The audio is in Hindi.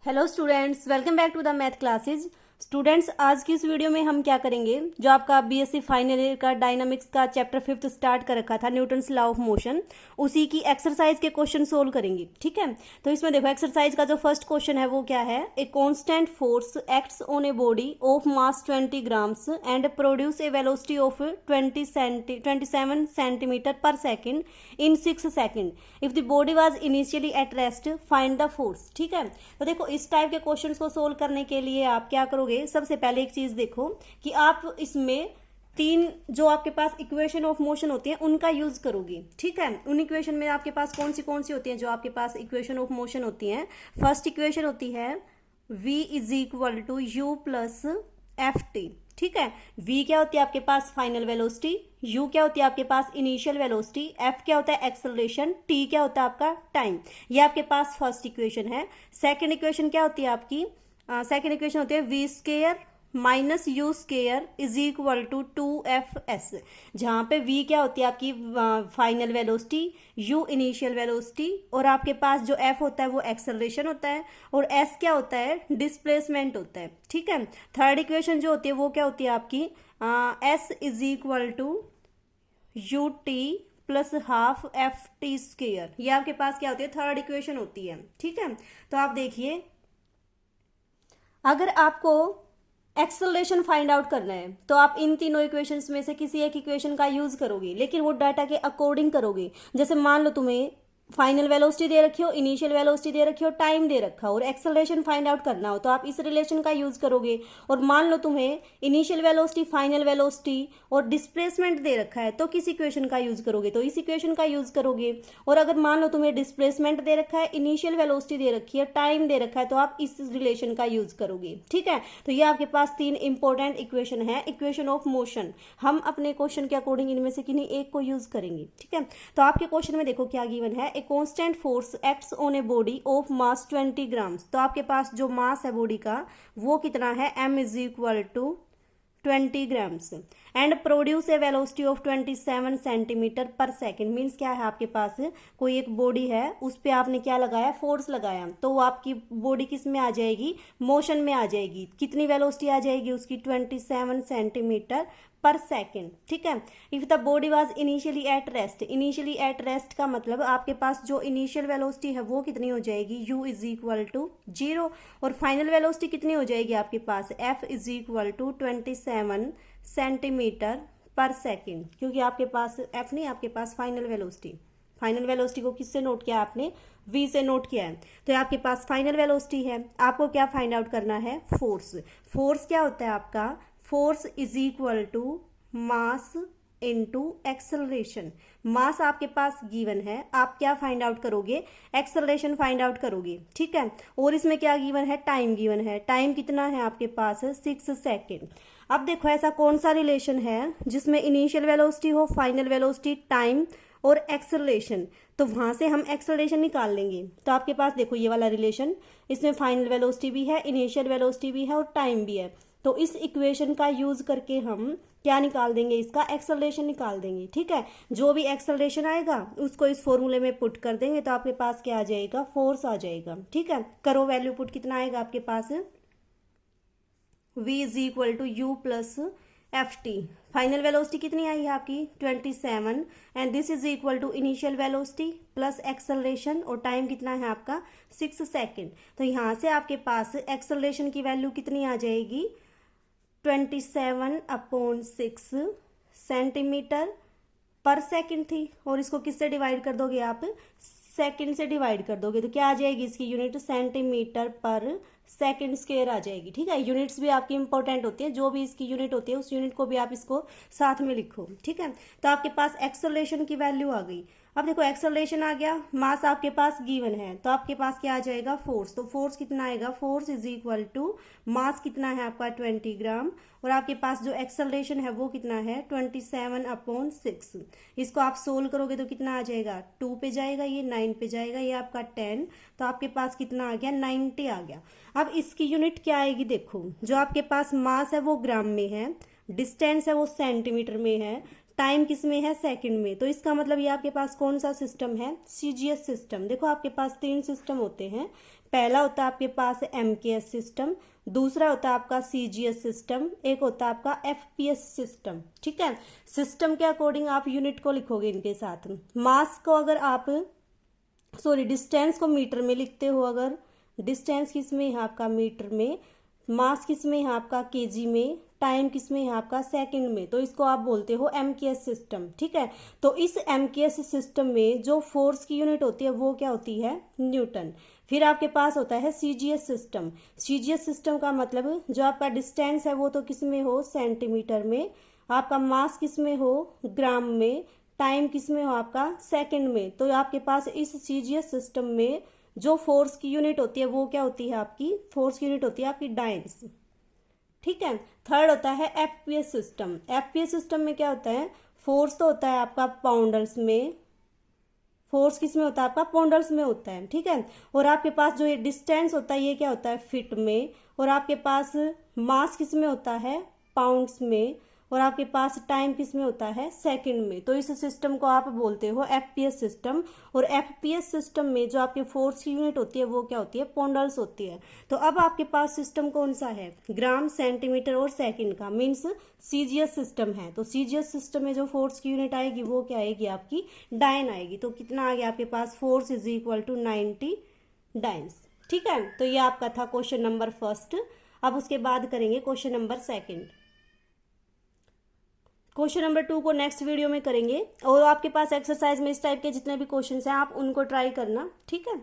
Hello students, welcome back to the math classes. Students, आज की इस वीडियो में हम क्या करेंगे, जो आपका बीएससी फाइनल ईयर का डायनामिक्स का चैप्टर 5 स्टार्ट कर रखा था, न्यूटन्स लॉ ऑफ मोशन, उसी की एक्सरसाइज के क्वेश्चन सोल्व करेंगे। ठीक है, तो इसमें देखो एक्सरसाइज का जो फर्स्ट क्वेश्चन है वो क्या है। A constant force acts on a body of mass 20 grams and produce a velocity of 27 centimetre per second in 6 second. If the body was initially at rest find the force. ठीक है, तो देखो इस टाइप के क्वेश्चंस को सोल्व करने के लिए आप क्या करोगे, सबसे पहले एक चीज देखो कि आप इसमें तीन जो आपके पास इक्वेशन ऑफ मोशन होती हैं उनका यूज करोगे। ठीक है, उन इक्वेशन में आपके पास कौन सी होती हैं जो आपके पास इक्वेशन ऑफ मोशन होती हैं। फर्स्ट इक्वेशन होती है v is equal to you plus F t. ठीक है, v क्या होती है आपके पास फाइनल वेलोसिटी, u क्या होती है आपके पास इनिशियल वेलोसिटी, f क्या होता है एक्सेलरेशन, t क्या होता है आपका टाइम। ये आपके पास फर्स्ट इक्वेशन है। सेकंड इक्वेशन क्या होती है आपकी, सेकेंड इक्वेशन होती है v square minus u square is equal to 2fs, जहां पे v क्या होती है आपकी final velocity, u initial velocity, और आपके पास जो f होता है वो एक्सेलरेशन होता है, और s क्या होता है डिस्प्लेसमेंट होता है। ठीक है, थर्ड इक्वेशन जो होती है वो क्या होती है आपकी s is equal to u t plus half f t square. ये आपके पास क्या होती है थर्ड इक्वेशन होती है। ठीक है, तो आप देखिए अगर आपको एक्सेलरेशन फाइंड आउट करना है तो आप इन तीनों इक्वेशंस में से किसी एक इक्वेशन का यूज करोगे, लेकिन वो डाटा के अकॉर्डिंग करोगे। जैसे मान लो तुम्हें फाइनल वेलोसिटी दे रखी हो, इनिशियल वेलोसिटी दे रखी हो, टाइम दे रखा हो और एक्सेलरेशन फाइंड आउट करना हो तो आप इस रिलेशन का यूज करोगे। और मान लो तुम्हें इनिशियल वेलोसिटी, फाइनल वेलोसिटी और डिस्प्लेसमेंट दे रखा है तो किस इक्वेशन का यूज करोगे, तो इस इक्वेशन का यूज करोगे। और अगर मान लो तुम्हें डिस्प्लेसमेंट दे रखा है, इनिशियल वेलोसिटी दे रखी है, टाइम दे रखा है तो आप इस रिलेशन का यूज करोगे। ठीक है, तो ये आपके पास तीन इंपॉर्टेंट इक्वेशन है, इक्वेशन ऑफ मोशन। हम अपने क्वेश्चन के अकॉर्डिंग इनमें से किन्हीं एक को यूज करेंगे। ठीक है, तो आपके क्वेश्चन में देखो क्या गिवन है, constant force acts on a body of mass 20 grams. तो आपके पास जो मास है बॉडी का वो कितना है, m is equal to 20 grams and produce a velocity of 27 centimetre per second. Means क्या है, आपके पास कोई एक बॉडी है उस पर आपने क्या लगाया, फोर्स लगाया, तो वो आपकी बॉडी किस में आ जाएगी, मोशन में आ जाएगी। कितनी वेलोसिटी आ जाएगी उसकी, 27 सेंटीमीटर पर सेकेंड। ठीक है, if the body was initially at rest, initially at rest का मतलब आपके पास जो इनिशियल वेलोसिटी है वो कितनी हो जाएगी, u इज इक्वल टू 0, और फाइनल वेलोसिटी कितनी हो जाएगी आपके पास, f is equal to 27 centimetre per second, क्योंकि आपके पास f नहीं, आपके पास फाइनल वेलोसिटी, फाइनल वेलोसिटी को किससे नोट किया आपने, v से नोट किया है। तो आपके पास फाइनल वेलोसिटी है, आपको क्या फाइंड आउट करना है, फोर्स। फोर्स क्या होता है आपका, force is equal to mass into acceleration. Mass आपके पास गिवन है, आप क्या फाइंड आउट करोगे, एक्सेलरेशन फाइंड आउट करोगे। ठीक है, और इसमें क्या गिवन है, टाइम गिवन है। टाइम कितना है आपके पास, 6 सेकेंड। अब देखो ऐसा कौन सा रिलेशन है जिसमें इनिशियल वेलोसिटी हो, फाइनल वेलोसिटी, टाइम और एक्सेलरेशन, तो वहां से हम एक्सेलरेशन निकाल लेंगे। तो आपके पास देखो ये वाला रिलेशन, इसमें फाइनल वेलोसिटी भी है, इनिशियल वेलोसिटी भी है और टाइम भी है। तो इस इक्वेशन का यूज करके हम क्या निकाल देंगे, इसका एक्सेलरेशन निकाल देंगे। ठीक है, जो भी एक्सेलरेशन आएगा उसको इस फॉर्मूले में पुट कर देंगे तो आपके पास क्या आ जाएगा, फोर्स आ जाएगा। ठीक है, करो वैल्यू पुट, कितना आएगा आपके पास, v is equal to you plus F T. Final velocity कितनी आई है आपकी 27 and this is equal to initial velocity plus acceleration, और टाइम कितना है आपका 6 सेकेंड। तो यहां से आपके पास एक्सेलरेशन की वैल्यू कितनी आ जाएगी, 27/6 सेंटीमीटर पर सेकेंड थी, और इसको किससे डिवाइड कर दोगे आप, सेकेंड से डिवाइड कर दोगे तो क्या आ जाएगी इसकी unit, centimetre per second square आ जाएगी। ठीक है, यूनिट्स भी आपकी इंपॉर्टेंट होती है, जो भी इसकी यूनिट होती है उस यूनिट को भी आप इसको साथ में लिखो। ठीक है, तो आपके पास एक्सेलरेशन की वैल्यू आ गई। अब देखो एक्सेलरेशन आ गया, मास आपके पास गिवन है तो आपके पास क्या आ जाएगा, फोर्स। तो फोर्स कितना आएगा, force is equal to mass कितना है आपका 20 ग्राम, और आपके पास जो एक्सेलरेशन है वो कितना है 27/6। इसको आप सोल्व करोगे तो कितना आ जाएगा, 2 पे जाएगा, ये 9 पे जाएगा, ये आपका 10, तो आपके पास कितना आ गया, 90 आ गया। अब इसकी यूनिट क्या आएगी, देखो जो आपके पास मास है वो ग्राम में है, डिस्टेंस है वो सेंटीमीटर में है, टाइम किस में है, सेकंड में। तो इसका मतलब ये आपके पास कौन सा सिस्टम है, सीजीएस सिस्टम। देखो आपके पास 3 सिस्टम होते हैं, पहला होता है आपके पास MKS सिस्टम, दूसरा होता है आपका CGS सिस्टम, एक होता है आपका FPS सिस्टम। ठीक है, सिस्टम के अकॉर्डिंग आप यूनिट को लिखोगे इनके साथ। मास को अगर आप डिस्टेंस को मीटर में लिखते हो, अगर डिस्टेंस किस में है आपका मीटर में, मास किस में है आपका केजी में, टाइम किस में है आपका सेकंड में, तो इसको आप बोलते हो MKS सिस्टम। ठीक है, तो इस MKS सिस्टम में जो फोर्स की यूनिट होती है वो क्या होती है, न्यूटन। फिर आपके पास होता है CGS सिस्टम। CGS सिस्टम का मतलब जो आपका डिस्टेंस है वो तो किस में हो, सेंटीमीटर में, आपका मास किस में हो, ग्राम में, टाइम किस में हो आपका सेकंड में। तो आपके पास इस CGS सिस्टम में जो फोर्स की यूनिट होती है वो क्या होती है आपकी, फोर्स की यूनिट होती है आपकी डायन्स। ठीक है, थर्ड होता है FPS सिस्टम। FPS सिस्टम में क्या होता है, फोर्स तो होता है आपका पाउंडर्स में, फोर्स किस में होता है आपका, पाउंडर्स में होता है। ठीक है, और आपके पास जो ये डिस्टेंस होता है ये क्या होता है, फीट में, और आपके पास मास किस में होता है, पाउंड्स में, और आपके पास टाइम किस में होता है, सेकंड में। तो इस सिस्टम को आप बोलते हो FPS सिस्टम। और FPS सिस्टम में जो आपके फोर्स की यूनिट होती है वो क्या होती है, पाउंडल्स होती है। तो अब आपके पास सिस्टम कौन सा है, ग्राम, सेंटीमीटर और सेकंड का, मीन्स CGS सिस्टम है। तो CGS सिस्टम में जो फोर्स की यूनिट आएगी वो क्या आएगी आपकी, डायन आएगी। तो कितना आ गया आपके पास, फोर्स इज इक्वल टू 90 डायन्स। ठीक है, तो ये आपका था क्वेश्चन नंबर फर्स्ट। अब उसके बाद करेंगे question number second. Question number 2 को नेक्स्ट वीडियो में करेंगे, और आपके पास एक्सरसाइज में इस टाइप के जितने भी क्वेश्चन हैं आप उनको ट्राई करना। ठीक है।